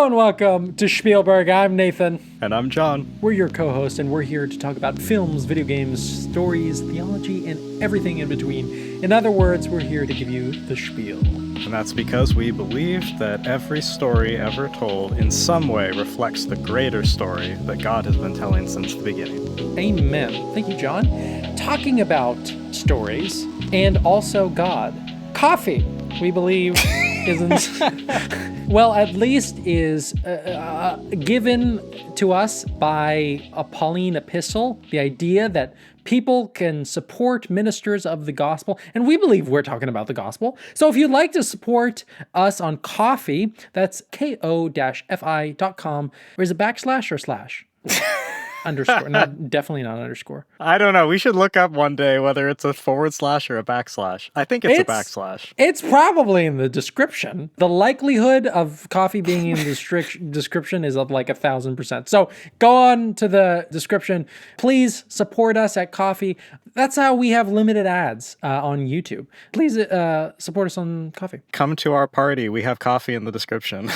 Hello and welcome to Spielberg. I'm Nathan. And I'm John. We're your co-host, and we're here to talk about films, video games, stories, theology, and everything in between. In other words, we're here to give you the spiel. And that's because we believe that every story ever told in some way reflects the greater story that God has been telling since the beginning. Amen. Thank you, John. Talking about stories and also God. Coffee, we believe, well, at least is given to us by a Pauline epistle, the idea that people can support ministers of the gospel, and we believe we're talking about the gospel. So if you'd like to support us on Ko-fi, that's ko-fi.com, or is it backslash or slash? Underscore, definitely not underscore. I don't know. We should look up one day whether it's a forward slash or a backslash. I think it's a backslash. It's probably in the description. The likelihood of coffee being in the description is of like 1,000%. So go on to the description. Please support us at Ko-fi. That's how we have limited ads on YouTube. Please support us on Ko-fi. Come to our party. We have coffee in the description.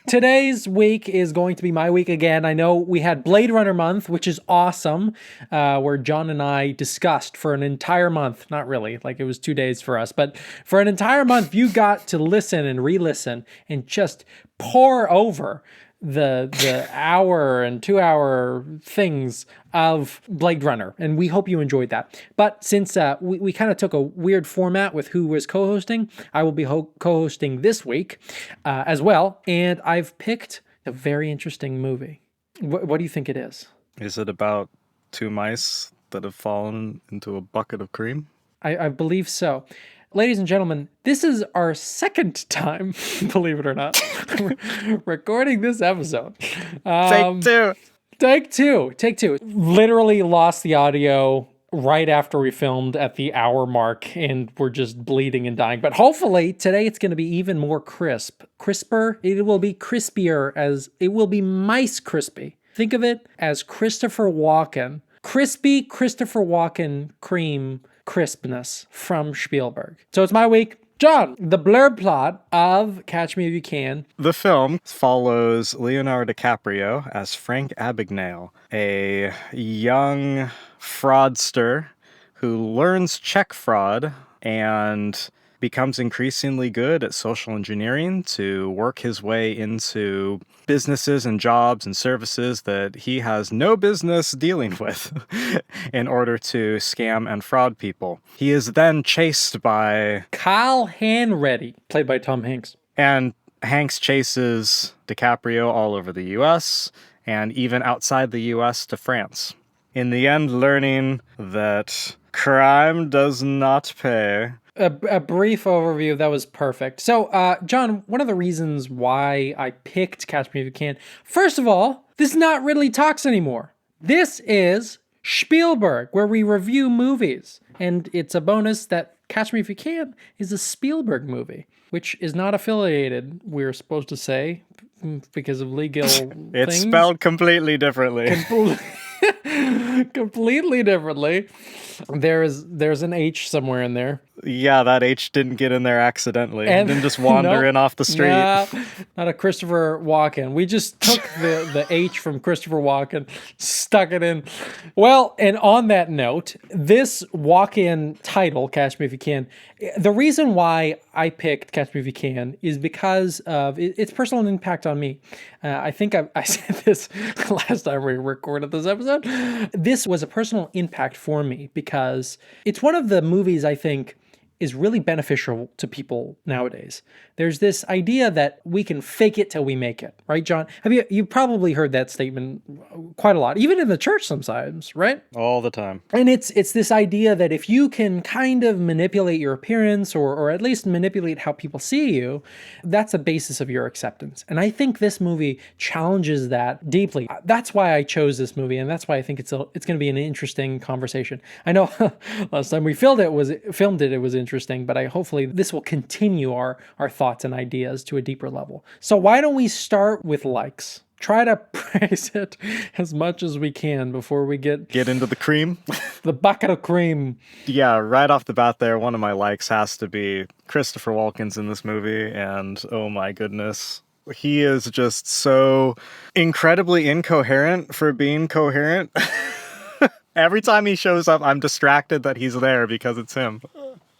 Today's week is going to be my week again. I know we had Blade Runner month, which is awesome, where John and I discussed for an entire month, not really, like it was 2 days for us, but for an entire month, you got to listen and re-listen and just pour over the hour and 2 hour things of Blade Runner, and we hope you enjoyed that. But since we kind of took a weird format with who was co-hosting, I will be co-hosting this week as well, and I've picked a very interesting movie. What do you think it is? Is it about two mice that have fallen into a bucket of cream? I believe so. Ladies and gentlemen, this is our second time, believe it or not, recording this episode. Take two. Literally lost the audio right after we filmed at the hour mark, and we're just bleeding and dying. But hopefully today it's going to be even more crisper. It will be crispier, as it will be mice crispy. Think of it as Christopher Walken. Crispy Christopher Walken cream crispness from Spielberg. So it's my week. John, the blurb plot of Catch Me If You Can. The film follows Leonardo DiCaprio as Frank Abagnale, a young fraudster who learns check fraud and becomes increasingly good at social engineering to work his way into businesses and jobs and services that he has no business dealing with in order to scam and fraud people. He is then chased by Kyle Hanratty, played by Tom Hanks. And Hanks chases DiCaprio all over the U.S. and even outside the U.S. to France. In the end, learning that crime does not pay. A brief overview, that was perfect. So, John, one of the reasons why I picked Catch Me If You Can, first of all, this is not Ridley Talks anymore. This is Spielberg, where we review movies. And it's a bonus that Catch Me If You Can is a Spielberg movie, which is not affiliated, we're supposed to say, because of legal things. It's spelled completely differently. Completely differently. There's an H somewhere in there. Yeah, that H didn't get in there accidentally. It didn't just wander in off the street. Nah, not a Christopher Walken. We just took the H from Christopher Walken, stuck it in. Well, and on that note, this walk-in title, Catch Me If You Can, the reason why I picked Catch Me If You Can is because of its personal impact on me. I think I said this last time we recorded this episode. This was a personal impact for me because it's one of the movies I think is really beneficial to people nowadays. There's this idea that we can fake it till we make it, right, John? You've probably heard that statement quite a lot, even in the church sometimes, right? All the time. And it's this idea that if you can kind of manipulate your appearance or at least manipulate how people see you, that's the basis of your acceptance. And I think this movie challenges that deeply. That's why I chose this movie, and that's why I think it's going to be an interesting conversation. I know last time we filmed it was interesting, but hopefully this will continue our thoughts and ideas to a deeper level. So why don't we start with likes? Try to praise it as much as we can before we get into the cream. The bucket of cream. Yeah, right off the bat there, one of my likes has to be Christopher Walken's in this movie, and oh my goodness, He is just so incredibly incoherent for being coherent. Every time he shows up, I'm distracted that he's there because it's him.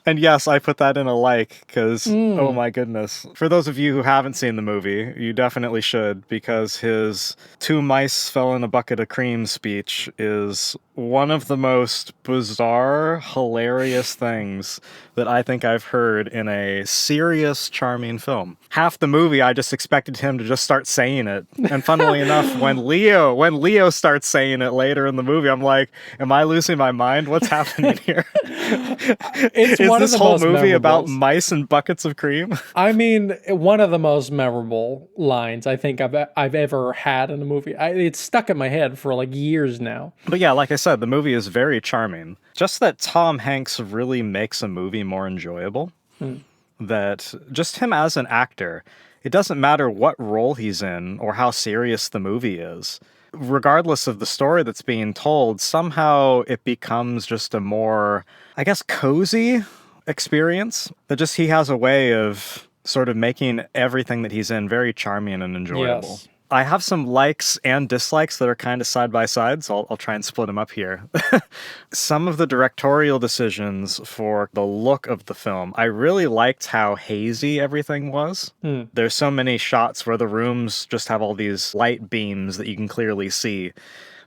And yes, I put that in a like because, oh my goodness. For those of you who haven't seen the movie, you definitely should, because his "two mice fell in a bucket of cream" speech is one of the most bizarre, hilarious things that I think I've heard in a serious, charming film. Half the movie, I just expected him to just start saying it. And funnily enough, when Leo starts saying it later in the movie, I'm like, am I losing my mind? What's happening here? It's Is one of this the whole most movie about memorables. mice and buckets of cream? I mean, one of the most memorable lines I think I've ever had in a movie. It's stuck in my head for like years now. But yeah, like I said, the movie is very charming. Just that Tom Hanks really makes a movie more enjoyable. That just him as an actor, it doesn't matter what role he's in or how serious the movie is. Regardless of the story that's being told, somehow it becomes just a more, I guess, cozy experience. That just he has a way of sort of making everything that he's in very charming and enjoyable. Yes. I have some likes and dislikes that are kind of side by side, so I'll try and split them up here. Some of the directorial decisions for the look of the film, I really liked how hazy everything was. There's so many shots where the rooms just have all these light beams that you can clearly see.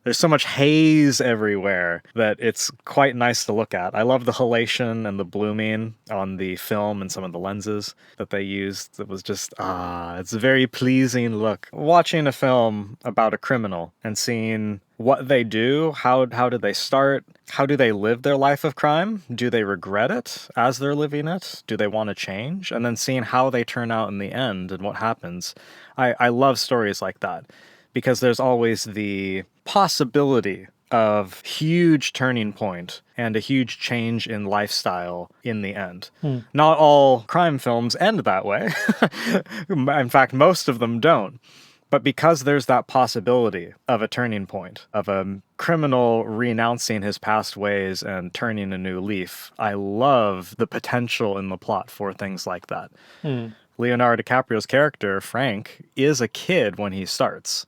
There's so much haze everywhere that it's quite nice to look at. I love the halation and the blooming on the film and some of the lenses that they used. It was just, it's a very pleasing look. Watching a film about a criminal and seeing what they do, how do they start, how do they live their life of crime? Do they regret it as they're living it? Do they want to change? And then seeing how they turn out in the end and what happens. I love stories like that. Because there's always the possibility of huge turning point and a huge change in lifestyle in the end. Not all crime films end that way. In fact, most of them don't. But because there's that possibility of a turning point, of a criminal renouncing his past ways and turning a new leaf, I love the potential in the plot for things like that. Leonardo DiCaprio's character, Frank, is a kid when he starts.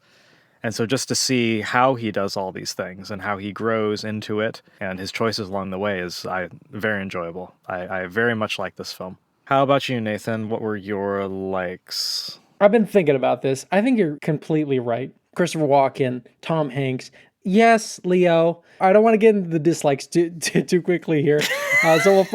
And so just to see how he does all these things and how he grows into it and his choices along the way is very enjoyable. I very much like this film. How about you, Nathan? What were your likes? I've been thinking about this. I think you're completely right. Christopher Walken, Tom Hanks. Yes, Leo. I don't want to get into the dislikes too quickly here. So we'll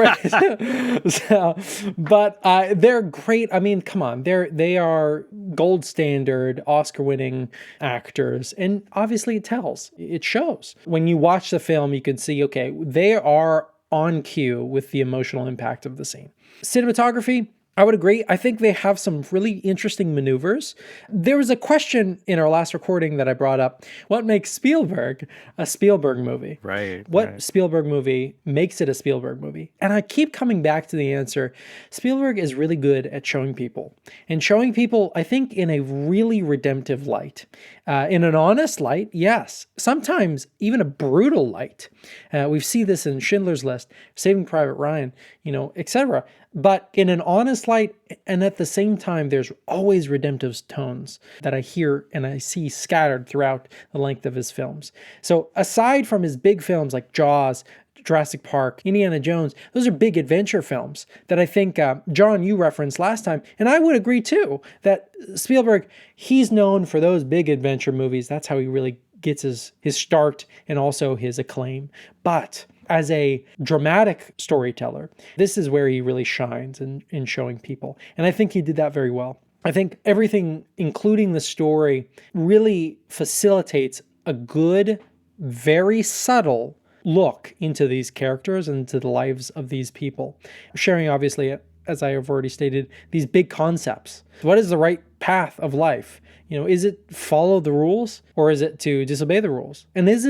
but they're great. I mean, come on. They are gold standard Oscar-winning actors. And obviously it tells. It shows. When you watch the film, you can see, okay, they are on cue with the emotional impact of the scene. Cinematography, I would agree. I think they have some really interesting maneuvers. There was a question in our last recording that I brought up. What makes Spielberg a Spielberg movie? Right. What Spielberg movie makes it a Spielberg movie? And I keep coming back to the answer. Spielberg is really good at showing people. And showing people, I think, in a really redemptive light. In an honest light, yes. Sometimes even a brutal light. We see this in Schindler's List, Saving Private Ryan, etc. But in an honest light, and at the same time, there's always redemptive tones that I hear and I see scattered throughout the length of his films. So aside from his big films like Jaws, Jurassic Park, Indiana Jones, those are big adventure films that I think, John, you referenced last time, and I would agree too, that Spielberg, he's known for those big adventure movies. That's how he really gets his start and also his acclaim. But as a dramatic storyteller, this is where he really shines in showing people. And I think he did that very well. I think everything, including the story, really facilitates a good, very subtle look into these characters and into the lives of these people. Sharing, obviously, as I have already stated, these big concepts. What is the right path of life? Is it follow the rules or is it to disobey the rules? And is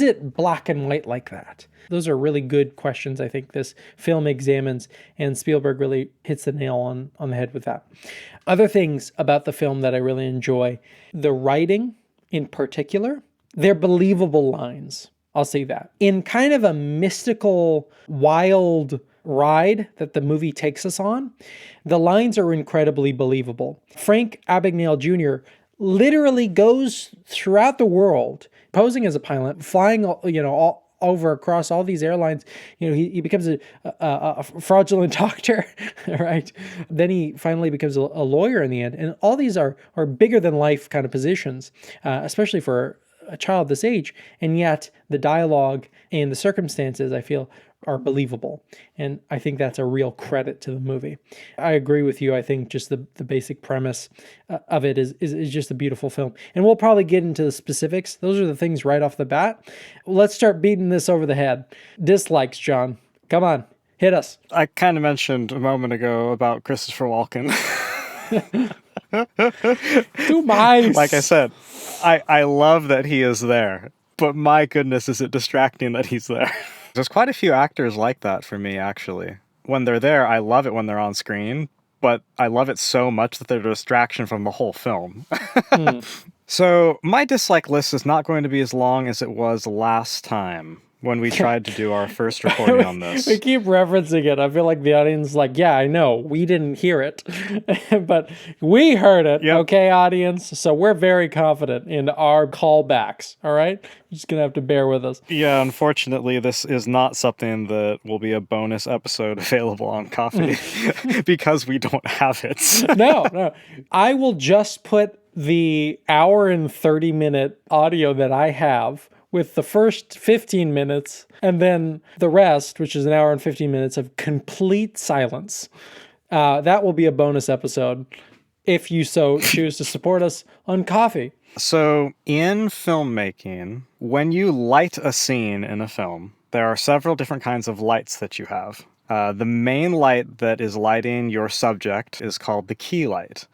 it black and white like that? Those are really good questions I think this film examines, and Spielberg really hits the nail on the head with that. Other things about the film that I really enjoy, the writing in particular, they're believable lines. I'll say that. In kind of a mystical, wild ride that the movie takes us on, the lines are incredibly believable. Frank Abagnale Jr. literally goes throughout the world posing as a pilot, flying, all over across all these airlines. He becomes a fraudulent doctor, right? Then he finally becomes a lawyer in the end. And all these are bigger than life kind of positions, especially for a child this age. And yet the dialogue and the circumstances, I feel, are believable. And I think that's a real credit to the movie. I agree with you. I think just the basic premise of it is just a beautiful film. And we'll probably get into the specifics. Those are the things right off the bat. Let's start beating this over the head. Dislikes, John. Come on, hit us. I kind of mentioned a moment ago about Christopher Walken. Too nice. Like I said, I love that he is there, but my goodness, is it distracting that he's there. There's quite a few actors like that for me, actually. When they're there, I love it when they're on screen, but I love it so much that they're a distraction from the whole film. So my dislike list is not going to be as long as it was last time when we tried to do our first recording on this. We keep referencing it. I feel like the audience is like, yeah, I know, we didn't hear it, but we heard it. Yep. Okay, audience? So we're very confident in our callbacks, all right? You're just going to have to bear with us. Yeah, unfortunately, this is not something that will be a bonus episode available on Coffee because we don't have it. No. I will just put the hour and 30-minute audio that I have with the first 15 minutes and then the rest, which is an hour and 15 minutes of complete silence. That will be a bonus episode if you so choose to support us on Coffee. So in filmmaking, when you light a scene in a film, there are several different kinds of lights that you have. The main light that is lighting your subject is called the key light.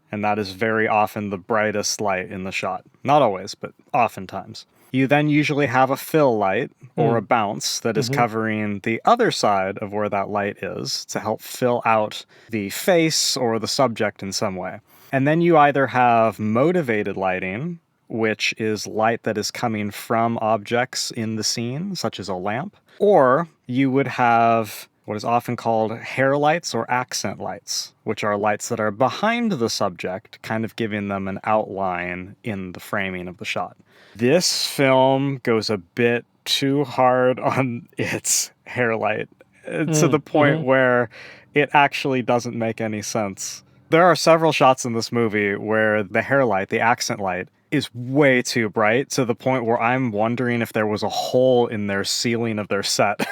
And that is very often the brightest light in the shot. Not always, but oftentimes. You then usually have a fill light or a bounce that is covering the other side of where that light is to help fill out the face or the subject in some way. And then you either have motivated lighting, which is light that is coming from objects in the scene, such as a lamp, or you would have what is often called hair lights or accent lights, which are lights that are behind the subject, kind of giving them an outline in the framing of the shot. This film goes a bit too hard on its hair light to the point where it actually doesn't make any sense. There are several shots in this movie where the hair light, the accent light, is way too bright to the point where I'm wondering if there was a hole in their ceiling of their set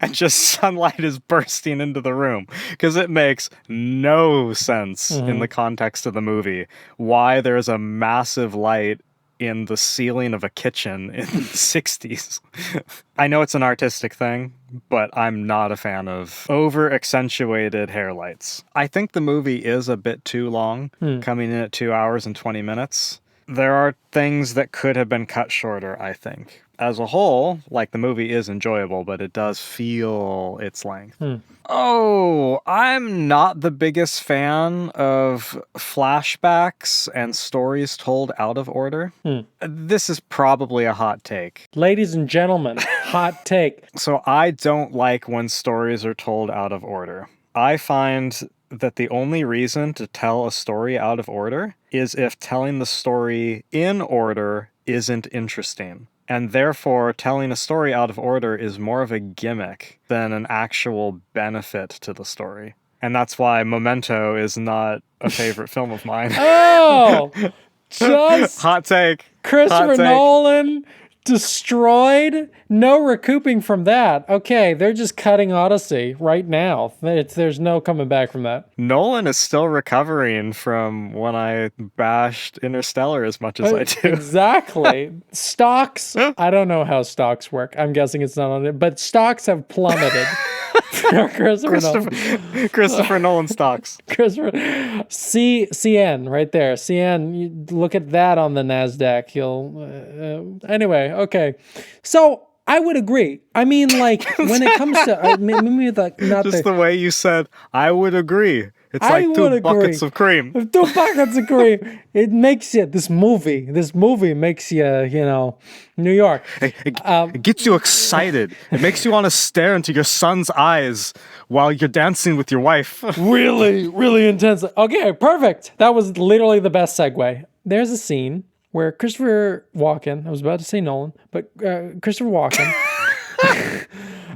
and just sunlight is bursting into the room, because it makes no sense in the context of the movie why there's a massive light in the ceiling of a kitchen in the 60s. I know it's an artistic thing, but I'm not a fan of over-accentuated hair lights. I think the movie is a bit too long, coming in at 2 hours and 20 minutes. There are things that could have been cut shorter, I think. As a whole, like, the movie is enjoyable, but it does feel its length. Oh, I'm not the biggest fan of flashbacks and stories told out of order. This is probably a hot take. Ladies and gentlemen, hot take. So I don't like when stories are told out of order. I find that the only reason to tell a story out of order is if telling the story in order isn't interesting. And therefore, telling a story out of order is more of a gimmick than an actual benefit to the story. And that's why Memento is not a favorite film of mine. Oh! Just hot take. Christopher Nolan destroyed. No recouping from that. Okay, they're just cutting Odyssey right now. There's no coming back from that. Nolan is still recovering from when I bashed Interstellar as much as I do. Exactly. Stocks, I don't know how stocks work. I'm guessing it's not on it, but stocks have plummeted. Christopher Nolan stocks. CN right there. CN, you look at that on the NASDAQ. You'll anyway, okay. So I would agree. I mean, like, when it comes to maybe like not just the way you said, I would agree. It's I like two would agree. buckets of cream. With 2 buckets of cream. It makes you, this movie makes you, New York. It gets you excited. It makes you want to stare into your son's eyes while you're dancing with your wife. Really, really intense. Okay, perfect. That was literally the best segue. There's a scene where Christopher Walken, I was about to say Nolan, but Christopher Walken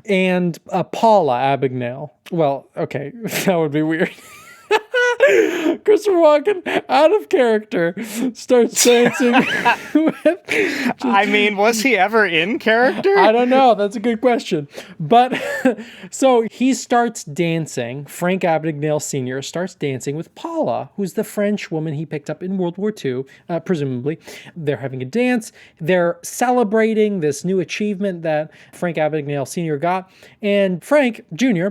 and Paula Abagnale. Well, okay, that would be weird. Christopher Walken, out of character, starts dancing with... I mean, was he ever in character? I don't know. That's a good question. But so he starts dancing. Frank Abagnale Sr. starts dancing with Paula, who's the French woman he picked up in World War II, presumably. They're having a dance. They're celebrating this new achievement that Frank Abagnale Sr. got. And Frank Jr.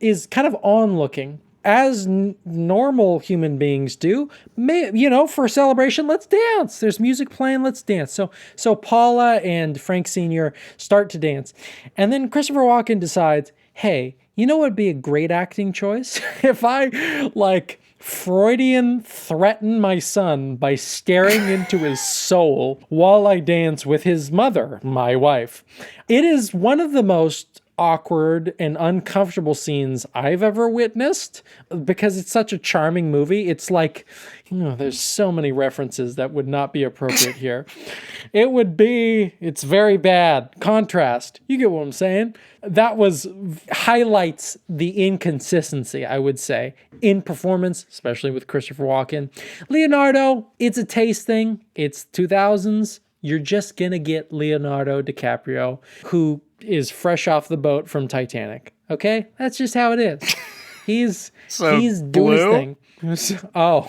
is kind of onlooking, as normal human beings do. For a celebration, let's dance. There's music playing, let's dance. So Paula and Frank Sr. start to dance. And then Christopher Walken decides, hey, you know what would be a great acting choice? If I, Freudian threaten my son by staring into his soul while I dance with his mother, my wife. It is one of the most awkward and uncomfortable scenes I've ever witnessed, because it's such a charming movie. It's like, there's so many references that would not be appropriate here. It's very bad. Contrast. You get what I'm saying? That highlights the inconsistency, I would say, in performance, especially with Christopher Walken. Leonardo, it's a taste thing. It's 2000s. You're just gonna get Leonardo DiCaprio, who is fresh off the boat from Titanic. Okay? That's just how it is. He's doing his thing. Oh.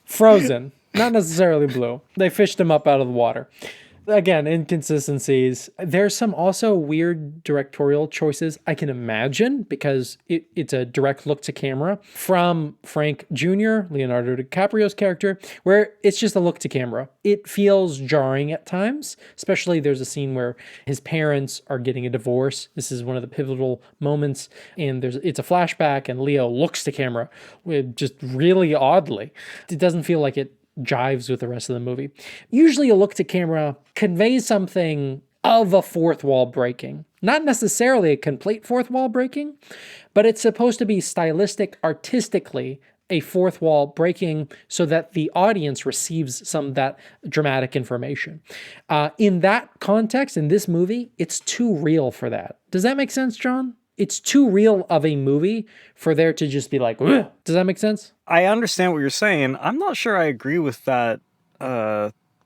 Frozen. Not necessarily blue. They fished him up out of the water. Again, inconsistencies. There's some also weird directorial choices I can imagine, because it's a direct look to camera from Frank Jr., Leonardo DiCaprio's character, where it's just a look to camera. It feels jarring at times, especially there's a scene where his parents are getting a divorce. This is one of the pivotal moments, and it's a flashback, and Leo looks to camera just really oddly. It doesn't feel like it jives with the rest of the movie. Usually a look to camera conveys something of a fourth wall breaking. Not necessarily a complete fourth wall breaking, but it's supposed to be stylistic, artistically, a fourth wall breaking so that the audience receives some of that dramatic information. In that context, in this movie, it's too real for that. Does that make sense, John? It's too real of a movie for there to just be like, ugh. Does that make sense? I understand what you're saying. I'm not sure I agree with that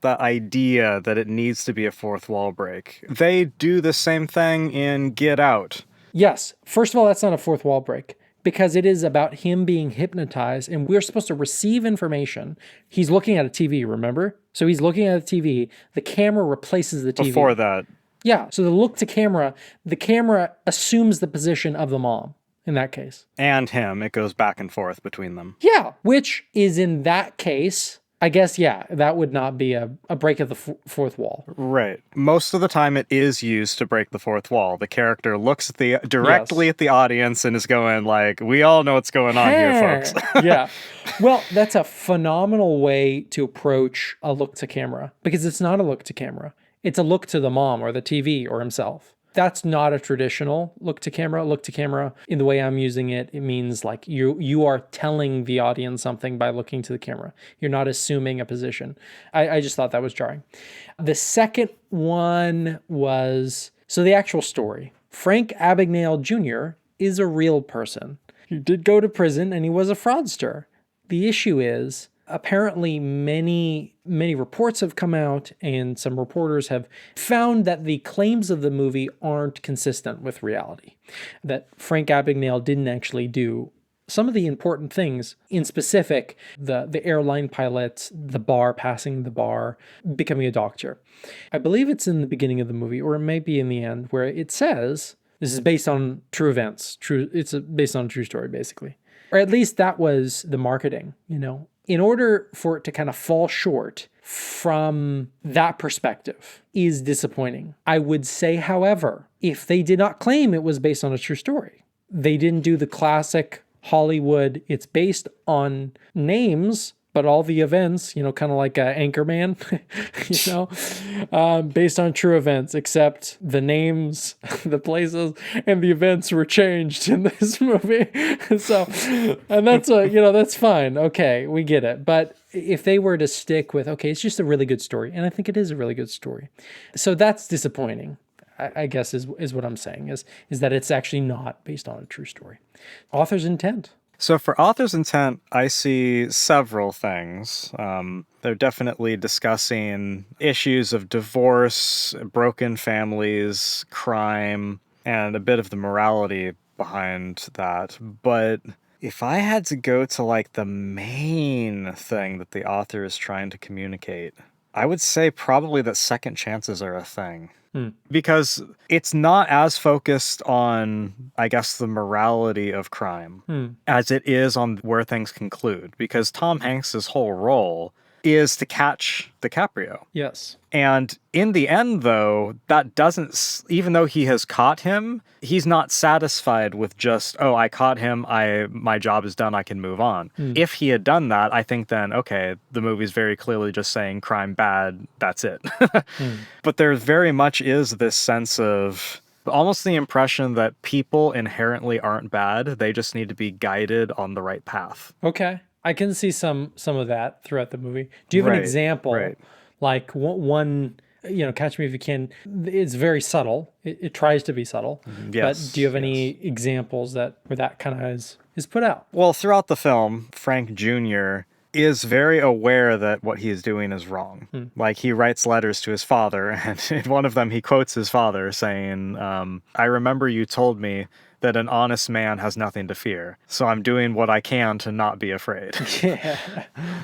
idea that it needs to be a fourth wall break. They do the same thing in Get Out. Yes. First of all, that's not a fourth wall break, because it is about him being hypnotized, and we're supposed to receive information. He's looking at a TV, remember? So he's looking at a TV. The camera replaces the TV. Before that. Yeah, so the look to camera, the camera assumes the position of the mom in that case. And him. It goes back and forth between them. Yeah, which is in that case, I guess, yeah, that would not be a break of the fourth wall. Right. Most of the time it is used to break the fourth wall. The character looks directly at the audience and is going like, we all know what's going on here, folks. Yeah. Well, that's a phenomenal way to approach a look to camera, because it's not a look to camera. It's a look to the mom or the TV or himself. That's not a traditional look to camera. Look to camera, in the way I'm using it, it means like you are telling the audience something by looking to the camera. You're not assuming a position. I just thought that was jarring. The second one was, so the actual story. Frank Abagnale Jr. is a real person. He did go to prison and he was a fraudster. The issue is, apparently many reports have come out, and some reporters have found that the claims of the movie aren't consistent with reality. That Frank Abagnale didn't actually do some of the important things, in specific, the airline pilot, the bar, passing the bar, becoming a doctor. I believe it's in the beginning of the movie, or it may be in the end, where it says, this is based on true events. It's based on a true story, basically. Or at least that was the marketing, In order for it to kind of fall short from that perspective is disappointing. I would say, however, if they did not claim it was based on a true story. They didn't do the classic Hollywood, it's based on names, but all the events, kind of like Anchorman, based on true events, except the names, the places, and the events were changed in this movie. So, and that's fine. Okay, we get it. But if they were to stick with, okay, it's just a really good story, and I think it is a really good story. So that's disappointing. I guess is what I'm saying is that it's actually not based on a true story. Author's intent. So for author's intent, I see several things. They're definitely discussing issues of divorce, broken families, crime, and a bit of the morality behind that. But if I had to go to like the main thing that the author is trying to communicate, I would say probably that second chances are a thing. Because it's not as focused on, I guess, the morality of crime as it is on where things conclude. Because Tom Hanks's whole role is to catch DiCaprio. Yes. And in the end, though, that doesn't, even though he has caught him, he's not satisfied with just, oh, I caught him, my job is done, I can move on. If he had done that, I think then, okay, the movie's very clearly just saying crime bad, that's it. But there very much is this sense of almost the impression that people inherently aren't bad, they just need to be guided on the right path. Okay. I can see some of that throughout the movie. Do you have an example? Right. Like one, Catch Me If You Can, it's very subtle. It tries to be subtle. Yes, but do you have any examples where that kind of is put out? Well, throughout the film, Frank Jr. is very aware that what he is doing is wrong. Like, he writes letters to his father, and in one of them he quotes his father saying, I remember you told me that an honest man has nothing to fear. So I'm doing what I can to not be afraid. Yeah.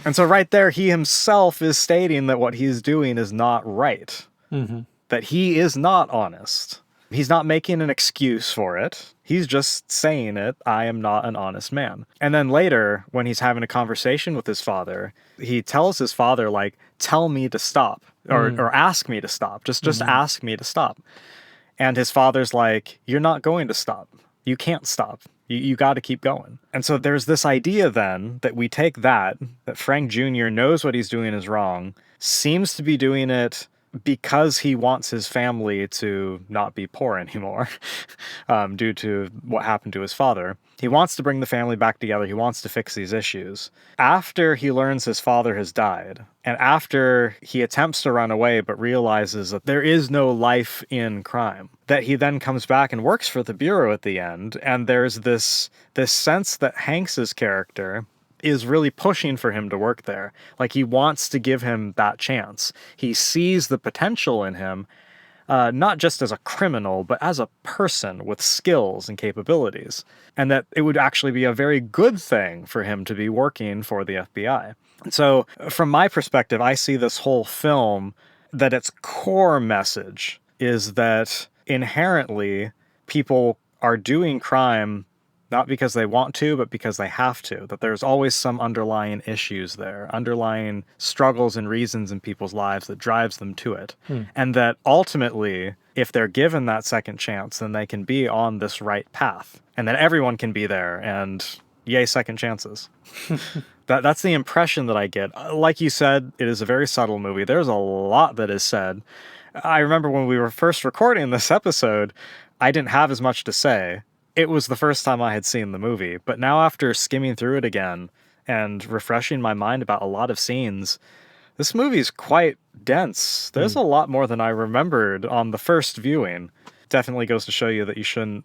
And so right there, he himself is stating that what he's doing is not right. That he is not honest. He's not making an excuse for it. He's just saying it, I am not an honest man. And then later, when he's having a conversation with his father, he tells his father, like, tell me to stop. Or ask me to stop. Just ask me to stop. And his father's like, you're not going to stop. You can't stop. You got to keep going. And so there's this idea then that we take that Frank Jr. knows what he's doing is wrong, seems to be doing it because he wants his family to not be poor anymore due to what happened to his father. He wants to bring the family back together. He wants to fix these issues. After he learns his father has died, and after he attempts to run away but realizes that there is no life in crime, that he then comes back and works for the Bureau at the end, and there's this sense that Hanks's character is really pushing for him to work there. Like, he wants to give him that chance. He sees the potential in him, not just as a criminal, but as a person with skills and capabilities. And that it would actually be a very good thing for him to be working for the FBI. And so, from my perspective, I see this whole film that its core message is that inherently people are doing crime not because they want to, but because they have to. That there's always some underlying issues there, underlying struggles and reasons in people's lives that drives them to it. And that ultimately, if they're given that second chance, then they can be on this right path. And that everyone can be there, and yay, second chances. That's the impression that I get. Like you said, it is a very subtle movie. There's a lot that is said. I remember when we were first recording this episode, I didn't have as much to say. It was the first time I had seen the movie, but now after skimming through it again and refreshing my mind about a lot of scenes, this movie's quite dense. There's a lot more than I remembered on the first viewing. Definitely goes to show you that you shouldn't,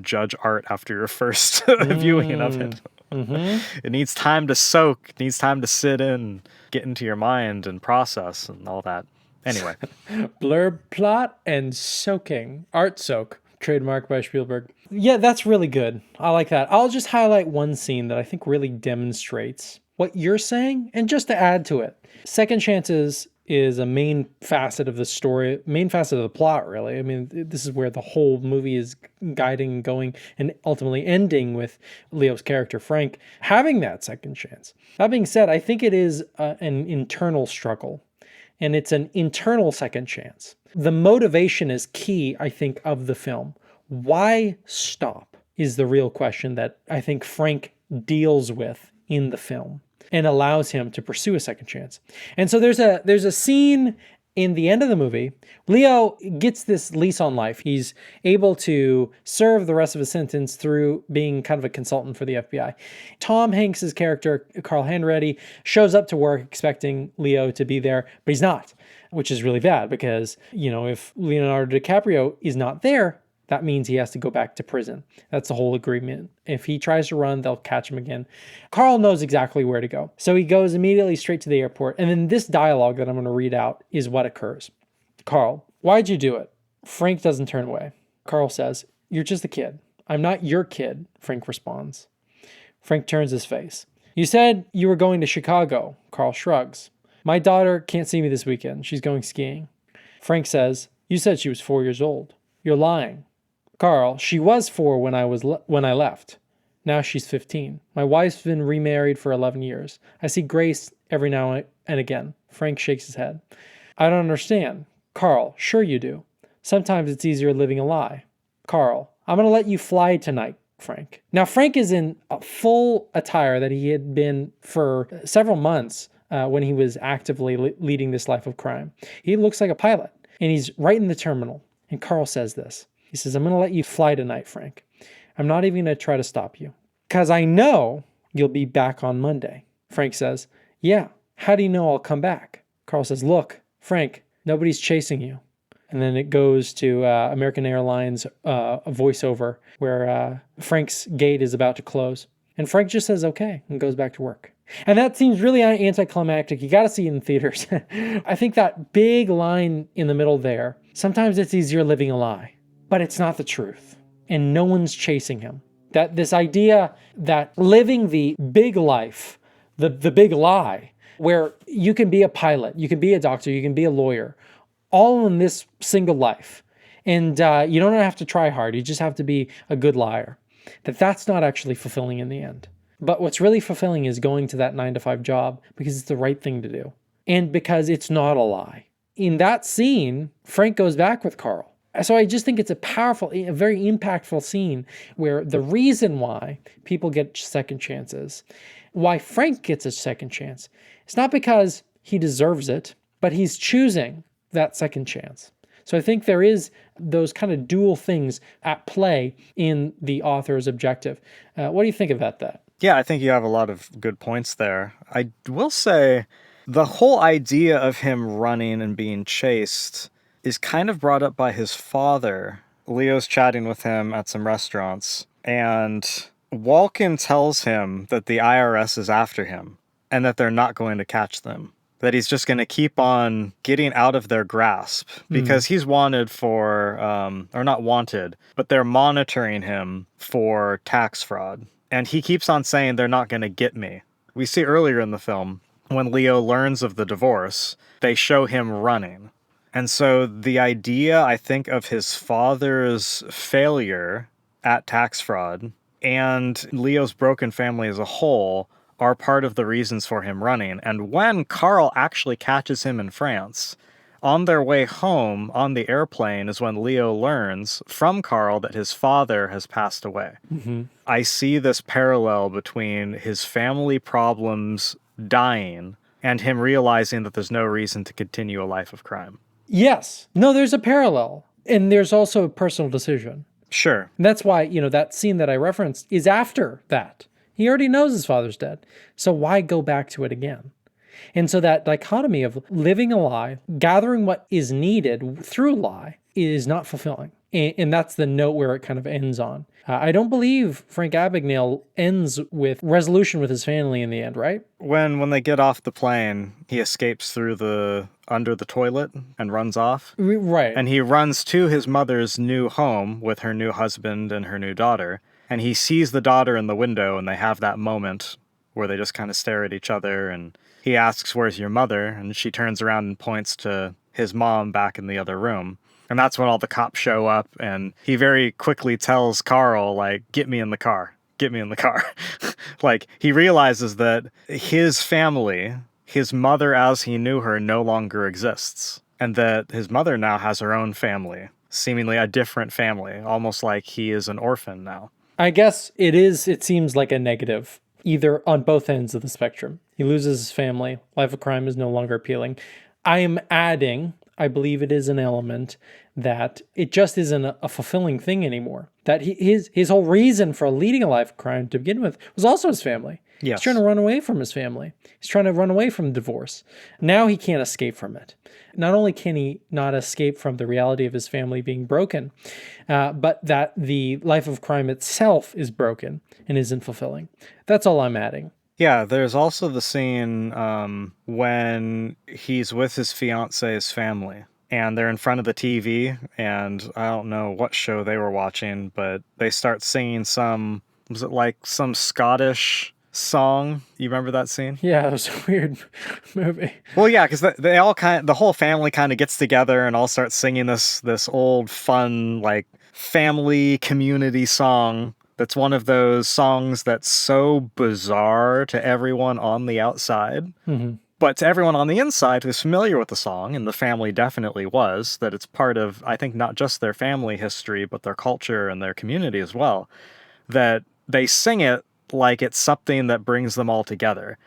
judge art after your first viewing of it. It needs time to soak, it needs time to sit in, get into your mind and process and all that. Anyway. Blurb plot and soaking. Art soak. Trademark by Spielberg. Yeah, that's really good. I like that. I'll just highlight one scene that I think really demonstrates what you're saying, and just to add to it. Second chances is a main facet of the story, main facet of the plot, really. I mean, this is where the whole movie is guiding and going, and ultimately ending with Leo's character, Frank, having that second chance. That being said, I think it is an internal struggle, and it's an internal second chance. The motivation is key, I think, of the film. Why stop is the real question that I think Frank deals with in the film and allows him to pursue a second chance. And so there's a scene in the end of the movie. Leo gets this lease on life. He's able to serve the rest of his sentence through being kind of a consultant for the FBI. Tom Hanks's character, Carl Hanratty, shows up to work expecting Leo to be there, but he's not, which is really bad because, if Leonardo DiCaprio is not there, that means he has to go back to prison. That's the whole agreement. If he tries to run, they'll catch him again. Carl knows exactly where to go. So he goes immediately straight to the airport. And then this dialogue that I'm going to read out is what occurs. Carl, why'd you do it? Frank doesn't turn away. Carl says, you're just a kid. I'm not your kid, Frank responds. Frank turns his face. You said you were going to Chicago. Carl shrugs. My daughter can't see me this weekend. She's going skiing. Frank says, you said she was 4 years old. You're lying. Carl, she was 4 when I left. Now she's 15. My wife's been remarried for 11 years. I see Grace every now and again. Frank shakes his head. I don't understand. Carl, sure you do. Sometimes it's easier living a lie. Carl, I'm going to let you fly tonight, Frank. Now, Frank is in a full attire that he had been for several months when he was actively leading this life of crime. He looks like a pilot, and he's right in the terminal. And Carl says this. He says, I'm going to let you fly tonight, Frank. I'm not even going to try to stop you. Because I know you'll be back on Monday. Frank says, yeah, how do you know I'll come back? Carl says, look, Frank, nobody's chasing you. And then it goes to American Airlines a voiceover where Frank's gate is about to close. And Frank just says, okay, and goes back to work. And that seems really anticlimactic. You got to see it in theaters. I think that big line in the middle there, sometimes it's easier living a lie. But it's not the truth. And no one's chasing him. That this idea that living the big life, the big lie, where you can be a pilot, you can be a doctor, you can be a lawyer, all in this single life. And you don't have to try hard. You just have to be a good liar. That's not actually fulfilling in the end. But what's really fulfilling is going to that 9-to-5 job because it's the right thing to do. And because it's not a lie. In that scene, Frank goes back with Carl. So I just think it's a very impactful scene where the reason why people get second chances, why Frank gets a second chance, it's not because he deserves it, but he's choosing that second chance. So I think there is those kind of dual things at play in the author's objective. What do you think about that? Yeah, I think you have a lot of good points there. I will say the whole idea of him running and being chased is kind of brought up by his father. Leo's chatting with him at some restaurants, and Walken tells him that the IRS is after him and that they're not going to catch them. That he's just going to keep on getting out of their grasp because he's wanted for, or not wanted, but they're monitoring him for tax fraud. And he keeps on saying they're not going to get me. We see earlier in the film, when Leo learns of the divorce, they show him running. And so the idea, I think, of his father's failure at tax fraud and Leo's broken family as a whole are part of the reasons for him running. And when Carl actually catches him in France, on their way home on the airplane is when Leo learns from Carl that his father has passed away. Mm-hmm. I see this parallel between his family problems dying and him realizing that there's no reason to continue a life of crime. Yes. No, there's a parallel. And there's also a personal decision. Sure. And that's why, that scene that I referenced is after that. He already knows his father's dead. So why go back to it again? And so that dichotomy of living a lie, gathering what is needed through a lie, is not fulfilling. And that's the note where it kind of ends on. I don't believe Frank Abagnale ends with resolution with his family in the end, right? When they get off the plane, he escapes through under the toilet and runs off. Right. And he runs to his mother's new home with her new husband and her new daughter. And he sees the daughter in the window, and they have that moment where they just kind of stare at each other. And he asks, "Where's your mother?" And she turns around and points to his mom back in the other room. And that's when all the cops show up, and he very quickly tells Carl, get me in the car. Get me in the car. He realizes that his family, his mother as he knew her, no longer exists. and that his mother now has her own family, seemingly a different family, almost like he is an orphan now. I guess it seems like a negative, either on both ends of the spectrum. He loses his family. Life of crime is no longer appealing. I am adding, I believe it is an element that it just isn't a fulfilling thing anymore. That his whole reason for leading a life of crime to begin with was also his family. Yes. He's trying to run away from his family. He's trying to run away from divorce. Now he can't escape from it. Not only can he not escape from the reality of his family being broken, but that the life of crime itself is broken and isn't fulfilling. That's all I'm adding. Yeah, there's also the scene when he's with his fiance's family and they're in front of the TV, and I don't know what show they were watching, but they start singing was it like some Scottish song? You remember that scene? Yeah, it was a weird movie. Well, yeah, because the whole family kind of gets together and all start singing this old fun like family community song. That's one of those songs that's so bizarre to everyone on the outside. Mm-hmm. But to everyone on the inside who's familiar with the song, and the family definitely was, that it's part of, I think, not just their family history, but their culture and their community as well, that they sing it like it's something that brings them all together.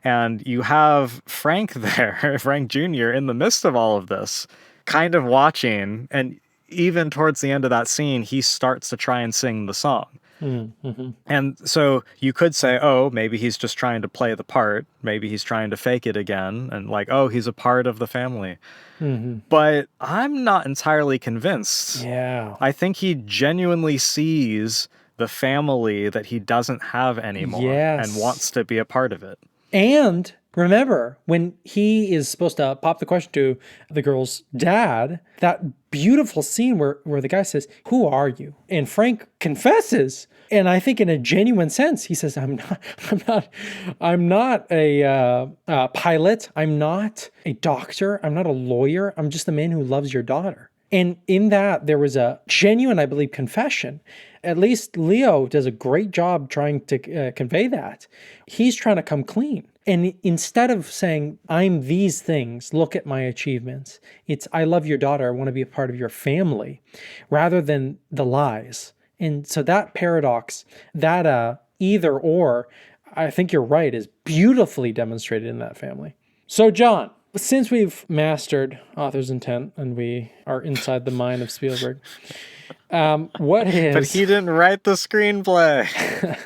And you have Frank there, Frank Jr., in the midst of all of this, kind of watching, and even towards the end of that scene, he starts to try and sing the song. Mm-hmm. And so you could say, oh, maybe he's just trying to play the part. Maybe he's trying to fake it again. And like, oh, he's a part of the family. Mm-hmm. But I'm not entirely convinced. Yeah. I think he genuinely sees the family that he doesn't have anymore and wants to be a part of it. And remember, when he is supposed to pop the question to the girl's dad, that beautiful scene where the guy says, "Who are you?" And Frank confesses. And I think in a genuine sense, he says, I'm not a pilot. I'm not a doctor. I'm not a lawyer. I'm just the man who loves your daughter. And in that, there was a genuine, I believe, confession. At least Leo does a great job trying to convey that. He's trying to come clean. And instead of saying, I'm these things, look at my achievements, it's, I love your daughter, I want to be a part of your family, rather than the lies. And so that paradox, that either or, I think you're right, is beautifully demonstrated in that family. So John, since we've mastered author's intent and we are inside the mind of Spielberg, what is... But he didn't write the screenplay.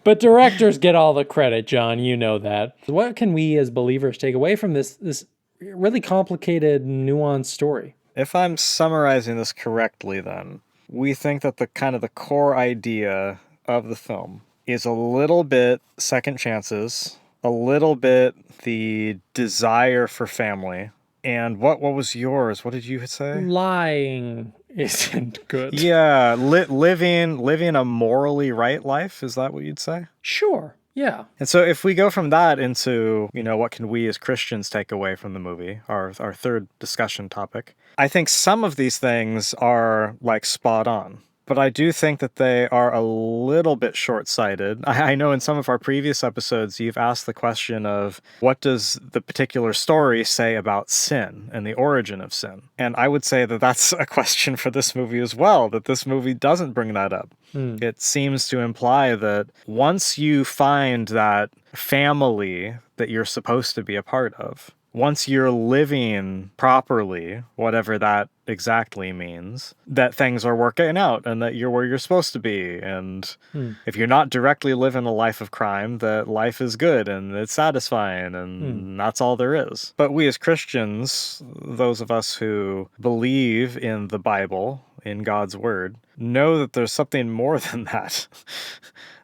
But directors get all the credit, John. You know that. What can we as believers take away from this really complicated, nuanced story? If I'm summarizing this correctly, then, we think that the core idea of the film is a little bit second chances, a little bit the desire for family. And what was yours? What did you say? Lying isn't good. Yeah, living a morally right life, is that what you'd say? Sure, yeah. And so if we go from that into, what can we as Christians take away from the movie, our third discussion topic, I think some of these things are like spot on. But I do think that they are a little bit short-sighted. I know in some of our previous episodes, you've asked the question of what does the particular story say about sin and the origin of sin? And I would say that that's a question for this movie as well, that this movie doesn't bring that up. It seems to imply that once you find that family that you're supposed to be a part of, once you're living properly, whatever that exactly means, that things are working out and that you're where you're supposed to be. And if you're not directly living a life of crime, that life is good and it's satisfying and that's all there is. But we as Christians, those of us who believe in the Bible, in God's word, know that there's something more than that.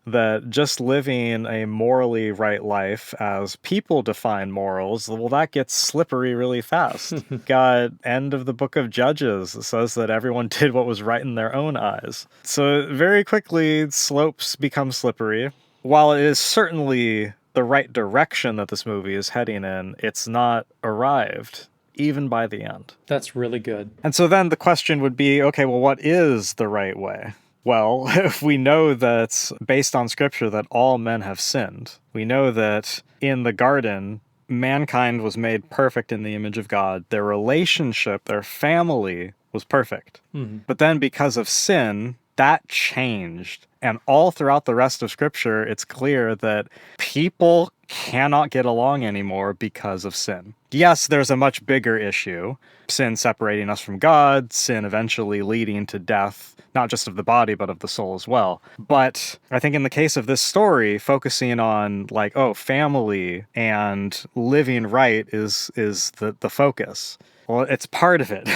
That just living a morally right life as people define morals, well, that gets slippery really fast. Got end of the book of Judges that says that everyone did what was right in their own eyes. So very quickly, slopes become slippery. While it is certainly the right direction that this movie is heading in, it's not arrived, even by the end. That's really good. And so then the question would be, okay, well, what is the right way? Well, if we know that based on scripture that all men have sinned, we know that in the garden, mankind was made perfect in the image of God. Their relationship, their family was perfect. But then because of sin, that changed. And all throughout the rest of Scripture, it's clear that people cannot get along anymore because of sin. Yes, there's a much bigger issue. Sin separating us from God, sin eventually leading to death, not just of the body, but of the soul as well. But I think in the case of this story, focusing on like, oh, family and living right is the focus. Well, it's part of it.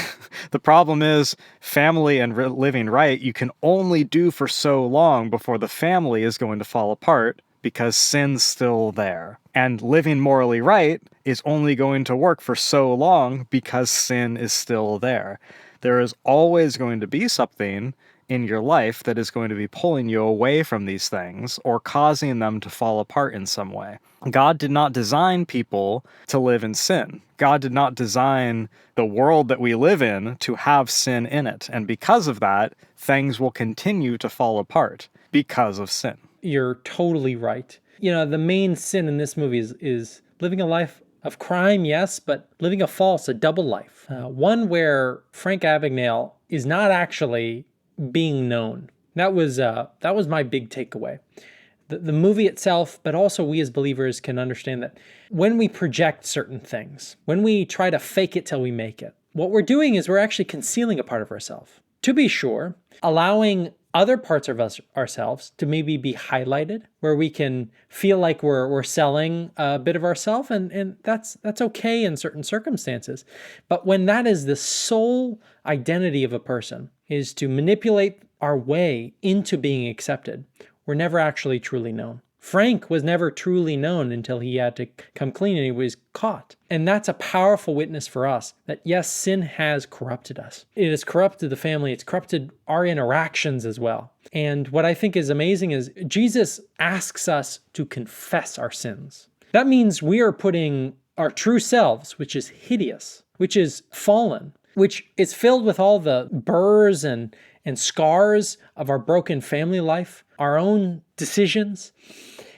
The problem is family and living right, you can only do for so long before the family is going to fall apart because sin's still there. And living morally right is only going to work for so long because sin is still there. There is always going to be something in your life that is going to be pulling you away from these things or causing them to fall apart in some way. God did not design people to live in sin. God did not design the world that we live in to have sin in it. And because of that, things will continue to fall apart because of sin. You're totally right. You know, the main sin in this movie is living a life of crime, yes, but living a double life. One where Frank Abagnale is not actually being known. That was my big takeaway. The movie itself, but also we as believers can understand that when we project certain things, when we try to fake it till we make it, what we're doing is we're actually concealing a part of ourselves. To be sure, allowing other parts of ourselves to maybe be highlighted, where we can feel like we're selling a bit of ourselves, and that's okay in certain circumstances. But when that is the sole identity of a person, is to manipulate our way into being accepted, we're never actually truly known. Frank was never truly known until he had to come clean and he was caught. And that's a powerful witness for us that yes, sin has corrupted us. It has corrupted the family. It's corrupted our interactions as well. And what I think is amazing is Jesus asks us to confess our sins. That means we are putting our true selves, which is hideous, which is fallen, which is filled with all the burrs and scars of our broken family life, our own decisions,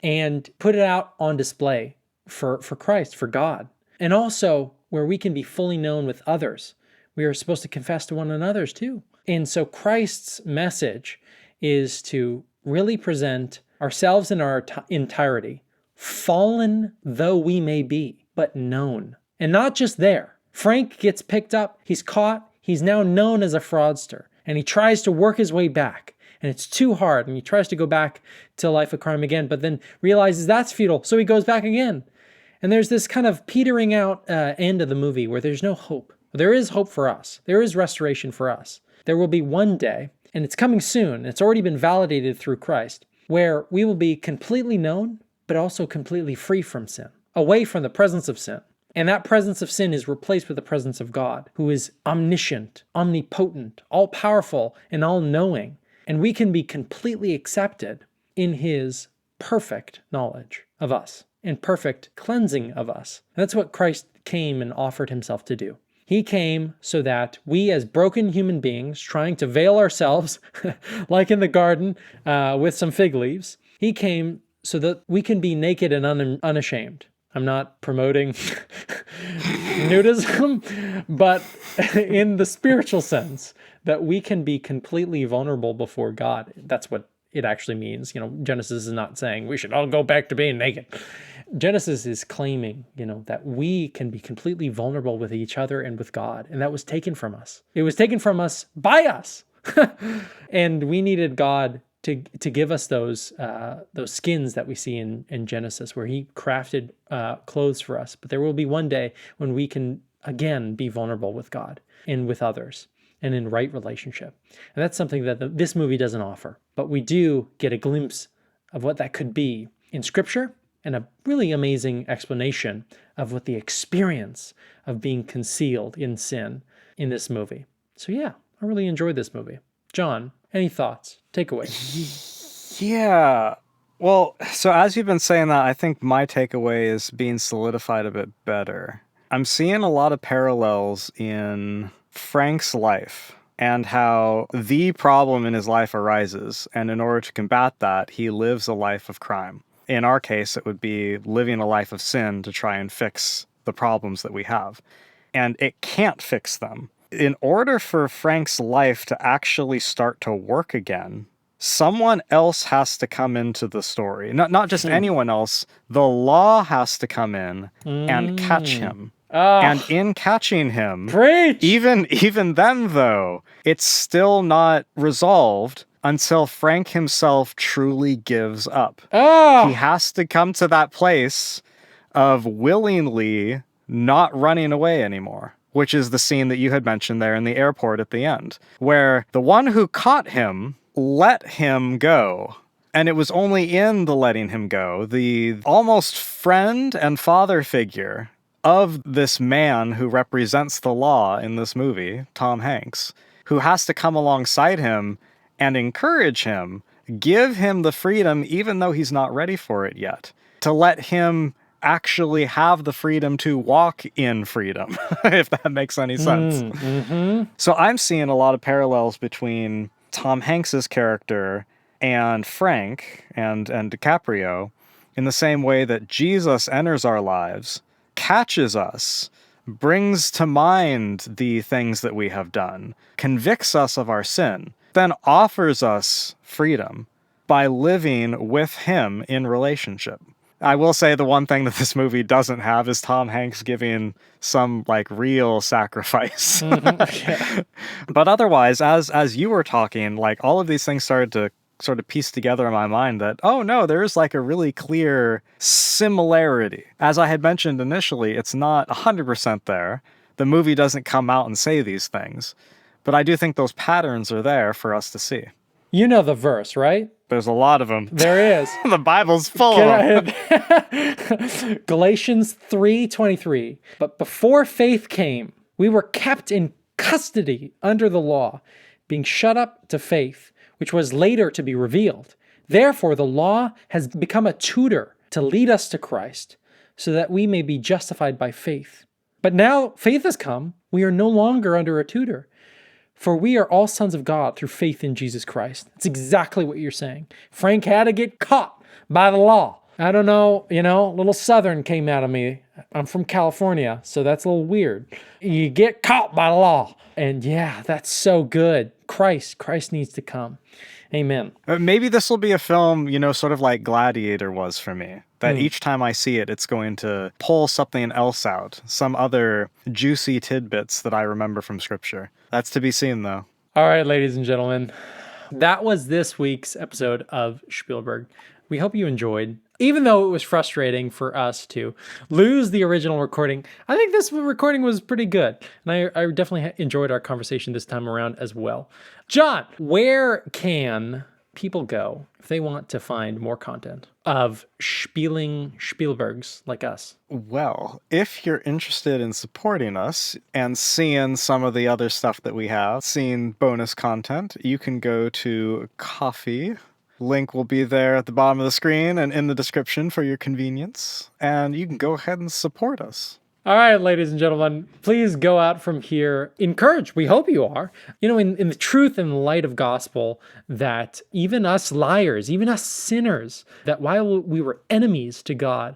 and put it out on display for Christ, for God. And also where we can be fully known with others. We are supposed to confess to one another too. And so Christ's message is to really present ourselves in our entirety, fallen though we may be, but known. And not just there. Frank gets picked up, he's caught, he's now known as a fraudster, and he tries to work his way back. And it's too hard, and he tries to go back to a life of crime again, but then realizes that's futile, so he goes back again. And there's this kind of petering out end of the movie where there's no hope. There is hope for us. There is restoration for us. There will be one day, and it's coming soon, it's already been validated through Christ, where we will be completely known, but also completely free from sin, away from the presence of sin. And that presence of sin is replaced with the presence of God, who is omniscient, omnipotent, all-powerful, and all-knowing. And we can be completely accepted in his perfect knowledge of us and perfect cleansing of us. And that's what Christ came and offered himself to do. He came so that we as broken human beings trying to veil ourselves, like in the garden with some fig leaves, he came so that we can be naked and unashamed. I'm not promoting nudism, but in the spiritual sense, that we can be completely vulnerable before God. That's what it actually means. You know, Genesis is not saying we should all go back to being naked. Genesis is claiming, that we can be completely vulnerable with each other and with God. And that was taken from us. It was taken from us by us. And we needed God to give us those skins that we see in Genesis, where he crafted clothes for us. But there will be one day when we can, again, be vulnerable with God and with others and in right relationship. And that's something that this movie doesn't offer. But we do get a glimpse of what that could be in Scripture and a really amazing explanation of what the experience of being concealed in sin in this movie. So yeah, I really enjoyed this movie. John, any thoughts? Takeaway? Yeah. Well, so as you've been saying that, I think my takeaway is being solidified a bit better. I'm seeing a lot of parallels in Frank's life and how the problem in his life arises. And in order to combat that, he lives a life of crime. In our case, it would be living a life of sin to try and fix the problems that we have. And it can't fix them. In order for Frank's life to actually start to work again, someone else has to come into the story. Not just anyone else. The law has to come in and catch him. And in catching him, Preach! even then, though, it's still not resolved until Frank himself truly gives up. He has to come to that place of willingly not running away anymore, which is the scene that you had mentioned there in the airport at the end, where the one who caught him let him go. And it was only in the letting him go, the almost friend and father figure of this man who represents the law in this movie, Tom Hanks, who has to come alongside him and encourage him, give him the freedom even though he's not ready for it yet, to let him actually have the freedom to walk in freedom, if that makes any sense. So I'm seeing a lot of parallels between Tom Hanks's character and Frank and DiCaprio in the same way that Jesus enters our lives, catches us, brings to mind the things that we have done, convicts us of our sin, then offers us freedom by living with him in relationship. I will say the one thing that this movie doesn't have is Tom Hanks giving some like real sacrifice. But otherwise, as you were talking, like all of these things started to sort of piece together in my mind that, oh no, there's like a really clear similarity. As I had mentioned initially, it's not 100% there. The movie doesn't come out and say these things. But I do think those patterns are there for us to see. You know the verse, right? There's a lot of them. There is. The Bible's full of them. Galatians 3:23. But before faith came, we were kept in custody under the law, being shut up to faith, which was later to be revealed. Therefore, the law has become a tutor to lead us to Christ, so that we may be justified by faith. But now faith has come, we are no longer under a tutor. For we are all sons of God through faith in Jesus Christ. That's exactly what you're saying. Frank had to get caught by the law. I don't know, a little Southern came out of me. I'm from California, so that's a little weird. You get caught by the law. And yeah, that's so good. Christ needs to come. Amen. Maybe this will be a film, sort of like Gladiator was for me. That each time I see it, it's going to pull something else out. Some other juicy tidbits that I remember from Scripture. That's to be seen, though. All right, ladies and gentlemen. That was this week's episode of Spielberg. We hope you enjoyed. Even though it was frustrating for us to lose the original recording, I think this recording was pretty good. And I definitely enjoyed our conversation this time around as well. John, where can people go if they want to find more content of Spielbergs like us? Well, if you're interested in supporting us and seeing some of the other stuff that we have, seeing bonus content, you can go to Ko-fi. Link will be there at the bottom of the screen and in the description for your convenience. And you can go ahead and support us. All right, ladies and gentlemen, please go out from here encouraged. We hope you are. In the truth and light of gospel that even us liars, even us sinners, that while we were enemies to God,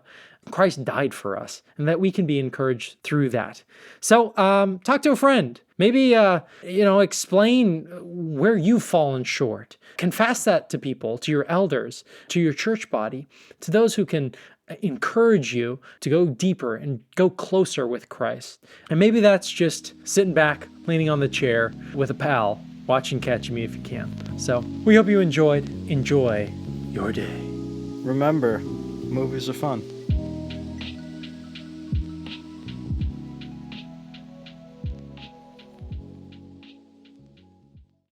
Christ died for us, and that we can be encouraged through that. So talk to a friend. Maybe, explain where you've fallen short. Confess that to people, to your elders, to your church body, to those who can encourage you to go deeper and go closer with Christ. And maybe that's just sitting back, leaning on the chair with a pal, watching Catch Me If You Can. So we hope you enjoyed. Enjoy your day. Remember, movies are fun.